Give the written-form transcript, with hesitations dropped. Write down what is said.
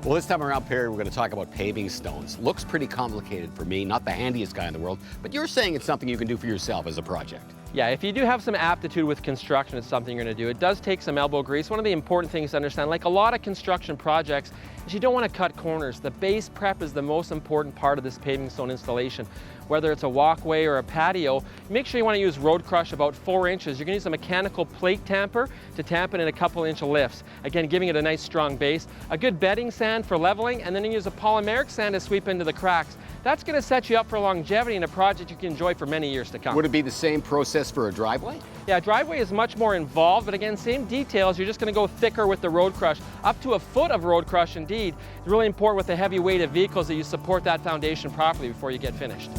Well, this time around, Perry, we're going to talk about paving stones. Looks pretty complicated for me, not the handiest guy in the world, but you're saying it's something you can do for yourself as a project. Yeah, if you do have some aptitude with construction, it's something you're going to do. It does take some elbow grease. One of the important things to understand, like a lot of construction projects, is you don't want to cut corners. The base prep is the most important part of this paving stone installation. Whether it's a walkway or a patio, make sure you want to use road crush about 4 inches. You're going to use a mechanical plate tamper to tamp it in a couple inch lifts. Again, giving it a nice strong base. A good bedding sand for leveling, and then you use a polymeric sand to sweep into the cracks. That's going to set you up for longevity in a project you can enjoy for many years to come. Would it be the same process for a driveway? Yeah, driveway is much more involved, but again, same details. You're just going to go thicker with the road crush, up to 1 foot of road crush indeed. It's really important with the heavy weight of vehicles that you support that foundation properly before you get finished.